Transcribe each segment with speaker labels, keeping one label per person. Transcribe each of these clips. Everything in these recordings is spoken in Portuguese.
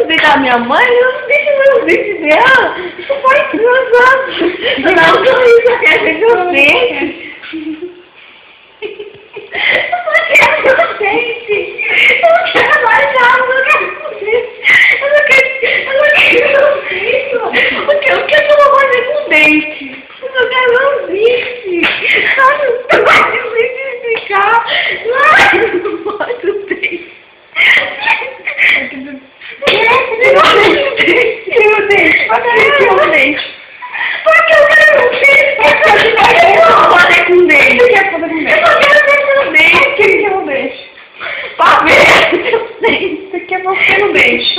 Speaker 1: os dentes da minha mãe, eu não deixo meus dentes dela. Isso faz 2 anos. Não, que eu quero ver meus dentes. Eu só quero meus dentes. Eu não quero mais nada, eu não quero meus dentes. Eu não quero meus dentes. O que eu vou fazer com dente? Eu só quero meus dentes. Ai, não pode me explicar. Ai, não pode os dentes. Meu Deus, meu Deus. Porque eu quero um dente. Eu não vou fazer com dente. Eu quero fazer com dente. Eu só quero ver seu dente. O que ele quer um dente? Pra ver seu dente. Você quer você no dente.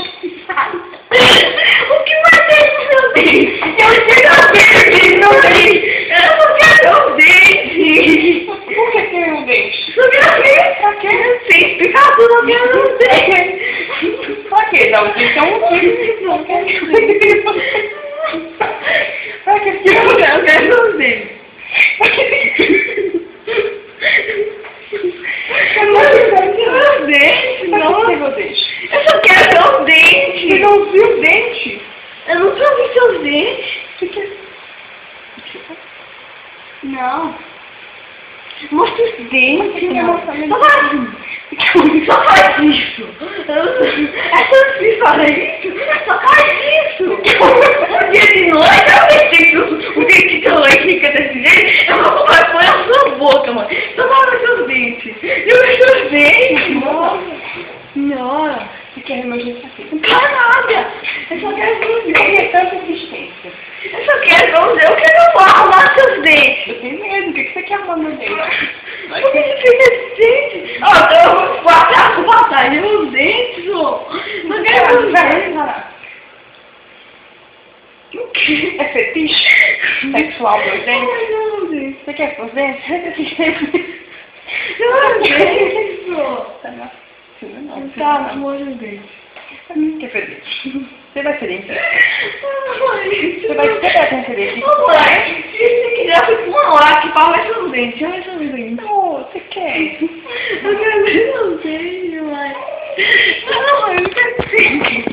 Speaker 1: O que vai ter com seu dente? Eu quero ver meu dente. Eu não quero um dente. Por que quer um dente? Eu quero ver. Pra quê? Sem explicação, eu quero um dente. Pra quê? Não, isso é um filho. Não quero pra que eu quero um dente? Eu não quero um dente. Não, eu só quero ver os dentes. Você não viu o dente? Eu nunca vi seus dentes. Você quer? Não. Mostra os dentes. Só faz isso. É tão difícil fazer isso. Só faz isso. Dia de noite, eu pensei que o dente que eu fica desse jeito, eu vou pôr na sua boca, mano. Só vai ver seus dentes. Eu vejo seus dentes. Senhora, você quer meu jeito aqui? Não quero nada. Eu só quero ver os dentes. É tanta insistência. Eu só quero ver os dentes. Eu quero arrumar seus dentes. Eu tenho medo. O que você quer arrumar meus dentes? Por que você fez esse dente? Eu vou passar meus dentes, ó. Não quero os dentes. O que? É fetiche? Sexual meus dentes? Ai, não, dentes. Você quer os dentes? Não, dentes. Não, tá, amor de Deus. Quer fazer? Você vai fazer isso? Você vai fazer isso? Mãe, se você quiser, eu fico 1 hora aqui pra ver seus dentes. Olha seus dentes. Não, você quer? Eu quero ver seus dentes, mãe. Não, mãe, eu não quero ver.